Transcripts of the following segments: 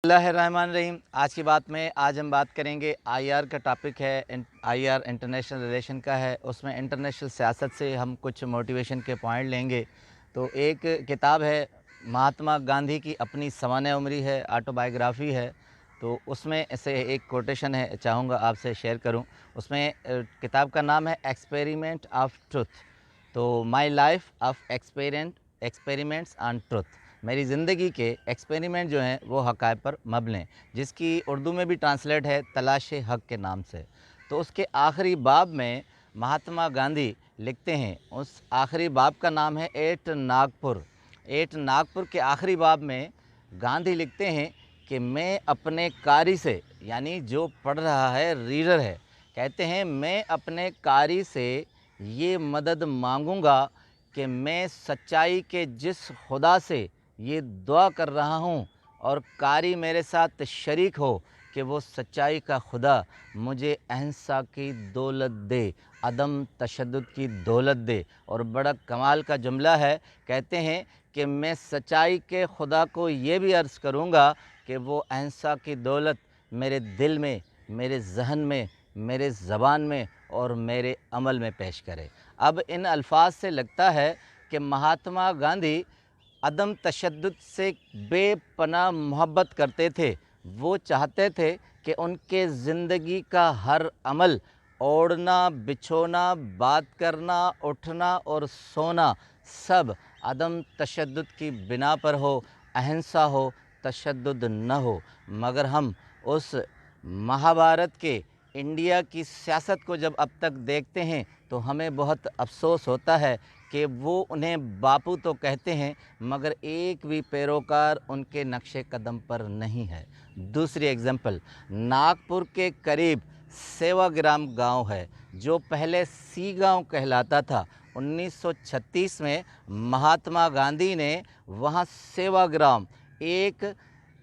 बिस्मिल्लाहिर्रहमानिर्रहीम। आज की बात में आज हम बात करेंगे आईआर का टॉपिक है। आईआर इंटरनेशनल रिलेशन का है। उसमें इंटरनेशनल सियासत से हम कुछ मोटिवेशन के पॉइंट लेंगे। तो एक किताब है महात्मा गांधी की अपनी सवाने उमरी है, ऑटोबायोग्राफ़ी है। तो उसमें से एक कोटेशन है, चाहूँगा आपसे शेयर करूँ। उसमें किताब का नाम है एक्सपेरिमेंट ऑफ ट्रुथ। तो my life of experiments on truth. मेरी ज़िंदगी के एक्सपेरिमेंट जो हैं वो हक़ाइक़ पर मबनी हैं, जिसकी उर्दू में भी ट्रांसलेट है तलाश हक़ के नाम से। तो उसके आखिरी बाब में महात्मा गांधी लिखते हैं, उस आखिरी बाब का नाम है एट नागपुर। एट नागपुर के आखिरी बाब में गांधी लिखते हैं कि मैं अपने कारी से, यानी जो पढ़ रहा है रीडर है, कहते हैं मैं अपने कारी से ये मदद मांगूंगा कि मैं सच्चाई के जिस खुदा से ये दुआ कर रहा हूँ और कारी मेरे साथ शरीक हो कि वो सच्चाई का खुदा मुझे अहिंसा की दौलत दे, अदम तशद्दुद की दौलत दे। और बड़ा कमाल का जुमला है, कहते हैं कि मैं सच्चाई के खुदा को ये भी अर्ज़ करूँगा कि वो अहिंसा की दौलत मेरे दिल में, मेरे जहन में, मेरे ज़बान में और मेरे अमल में पेश करे। अब इन अल्फाज से लगता है कि महात्मा गांधी अदम तशद्दुद से बेपनाह मोहब्बत करते थे। वो चाहते थे कि उनके ज़िंदगी का हर अमल, ओढ़ना, बिछोना, बात करना, उठना और सोना, सब अदम तशद्दुद की बिना पर हो, अहिंसा हो, तशद्दुद न हो। मगर हम उस महाभारत के इंडिया की सियासत को जब अब तक देखते हैं तो हमें बहुत अफसोस होता है कि वो उन्हें बापू तो कहते हैं मगर एक भी पैरोकार उनके नक्शे कदम पर नहीं है। दूसरी एग्जाम्पल, नागपुर के करीब सेवाग्राम गांव है, जो पहले सी गांव कहलाता था। 1936 में महात्मा गांधी ने वहां सेवाग्राम, एक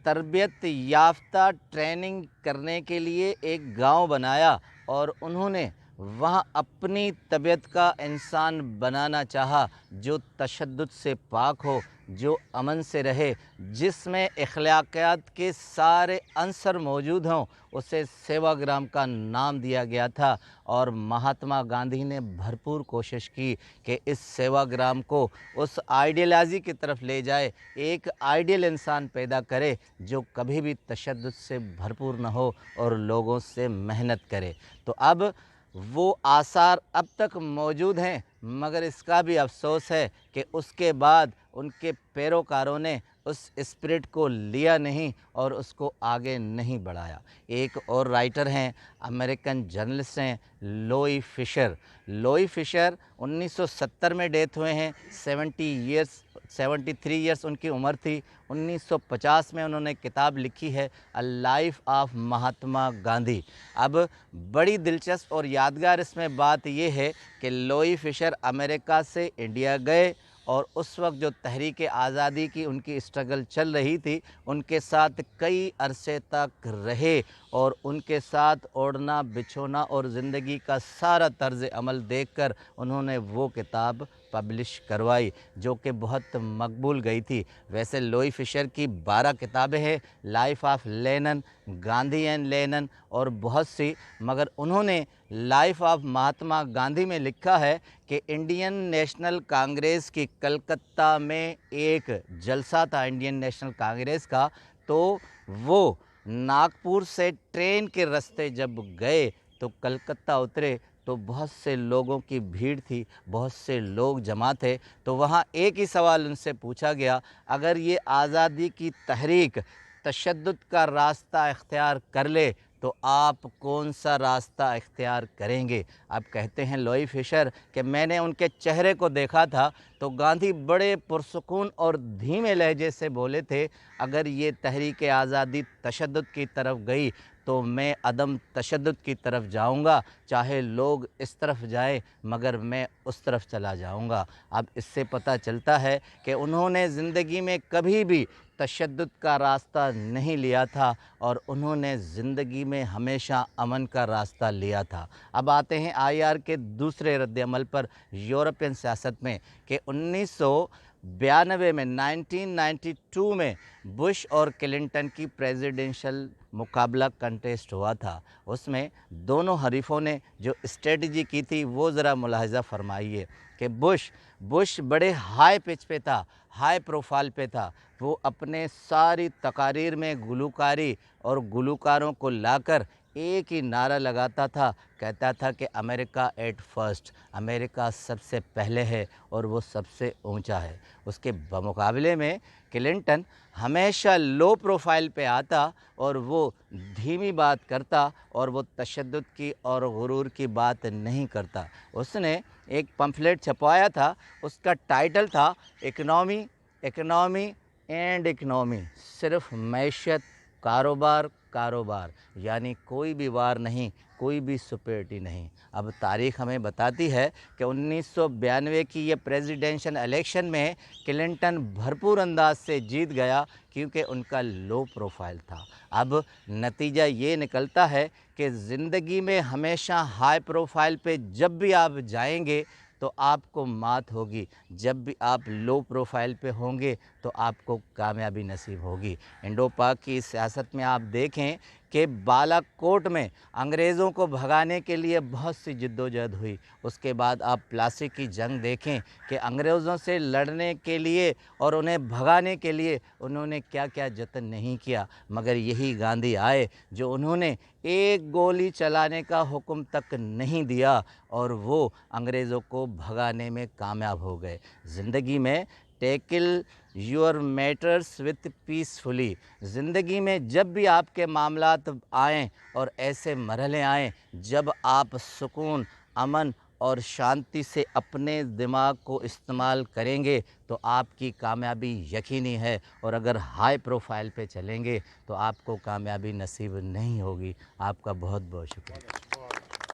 तरबियत याफ्ता ट्रेनिंग करने के लिए एक गांव बनाया और उन्होंने वहाँ अपनी तबीयत का इंसान बनाना चाहा, जो तशद्दुद से पाक हो, जो अमन से रहे, जिसमें अखलाकियात के सारे अंसर मौजूद हों। उसे सेवाग्राम का नाम दिया गया था और महात्मा गांधी ने भरपूर कोशिश की कि इस सेवाग्राम को उस आइडियलॉजी की तरफ ले जाए, एक आइडियल इंसान पैदा करे जो कभी भी तशद्दुद से भरपूर न हो और लोगों से मेहनत करे। तो अब वो आसार अब तक मौजूद हैं, मगर इसका भी अफसोस है कि उसके बाद उनके पैरोकारों ने उस स्पिरिट को लिया नहीं और उसको आगे नहीं बढ़ाया। एक और राइटर हैं, अमेरिकन जर्नलिस्ट हैं, लोई फिशर। लोई फिशर 1970 में डेथ हुए हैं। 73 ईयर्स उनकी उम्र थी। 1950 में उन्होंने किताब लिखी है a life of Mahatma Gandhi. अब बड़ी दिलचस्प और यादगार इसमें बात यह है कि लोई फिशर अमेरिका से इंडिया गए और उस वक्त जो तहरीक आज़ादी की उनकी स्ट्रगल चल रही थी, उनके साथ कई अरसे तक रहे और उनके साथ ओढ़ना, बिछोना और ज़िंदगी का सारा तर्ज़ अमल देखकर उन्होंने वो किताब पब्लिश करवाई, जो कि बहुत मकबूल गई थी। वैसे लोई फिशर की 12 किताबें हैं, life of Lenin, Gandhi and Lenin और बहुत सी, मगर उन्होंने लाइफ ऑफ महात्मा गांधी में लिखा है कि इंडियन नेशनल कांग्रेस की कलकत्ता में एक जलसा था इंडियन नेशनल कांग्रेस का। तो वो नागपुर से ट्रेन के रास्ते जब गए तो कलकत्ता उतरे तो बहुत से लोगों की भीड़ थी, बहुत से लोग जमा थे। तो वहाँ एक ही सवाल उनसे पूछा गया, अगर ये आज़ादी की तहरीक तशद्दुद का रास्ता इख्तियार कर ले तो आप कौन सा रास्ता इख्तियार करेंगे? अब कहते हैं लोई फिशर कि मैंने उनके चेहरे को देखा था तो गांधी बड़े पुरसुकून और धीमे लहजे से बोले थे, अगर ये तहरीक आज़ादी तशद्दुद की तरफ गई तो मैं अदम तशद्दुद की तरफ जाऊंगा, चाहे लोग इस तरफ जाए मगर मैं उस तरफ चला जाऊंगा। अब इससे पता चलता है कि उन्होंने ज़िंदगी में कभी भी तशद्दुद का रास्ता नहीं लिया था और उन्होंने ज़िंदगी में हमेशा अमन का रास्ता लिया था। अब आते हैं आईआर के दूसरे रद्द अमल पर यूरोपियन सियासत में कि 1992 में 1992 में बुश और क्लिंटन की प्रेसिडेंशियल मुकाबला कंटेस्ट हुआ था। उसमें दोनों हरीफों ने जो स्ट्रेटजी की थी वो ज़रा मुलाहिज़ा फरमाइए कि बुश बड़े हाई पिच पे था, हाई प्रोफाइल पे था। वो अपने सारी तकारीर में गुलूकारी और गुलूकारों को लाकर एक ही नारा लगाता था, कहता था कि अमेरिका एट फर्स्ट, अमेरिका सबसे पहले है और वो सबसे ऊंचा है। उसके बमुकाबले में क्लिंटन हमेशा लो प्रोफाइल पे आता और वो धीमी बात करता और वो तशद्दुद की और गुरूर की बात नहीं करता। उसने एक पम्फलेट छपवाया था, उसका टाइटल था इकनॉमी इकनॉमी एंड इकनॉमी, सिर्फ मैशत, कारोबार कारोबार, यानी कोई भी वार नहीं, कोई भी सुपेरिटी नहीं। अब तारीख़ हमें बताती है कि 1992 की ये प्रेसिडेंशियल इलेक्शन में क्लिंटन भरपूर अंदाज से जीत गया क्योंकि उनका लो प्रोफाइल था। अब नतीजा ये निकलता है कि ज़िंदगी में हमेशा हाई प्रोफाइल पे जब भी आप जाएंगे तो आपको मात होगी, जब भी आप लो प्रोफाइल पे होंगे तो आपको कामयाबी नसीब होगी। इंडो पाक की सियासत में आप देखें कि बालाकोट में अंग्रेज़ों को भगाने के लिए बहुत सी जद्दोजहद हुई। उसके बाद आप प्लासी की जंग देखें कि अंग्रेज़ों से लड़ने के लिए और उन्हें भगाने के लिए उन्होंने क्या क्या जतन नहीं किया, मगर यही गांधी आए जो उन्होंने एक गोली चलाने का हुक्म तक नहीं दिया और वो अंग्रेज़ों को भगाने में कामयाब हो गए। ज़िंदगी में tackle your matters with peacefully, ज़िंदगी में जब भी आपके मामलात आएँ और ऐसे मरहले आएँ जब आप सुकून, अमन और शांति से अपने दिमाग को इस्तेमाल करेंगे तो आपकी कामयाबी यकीनी है, और अगर हाई प्रोफाइल पे चलेंगे तो आपको कामयाबी नसीब नहीं होगी। आपका बहुत बहुत शुक्रिया।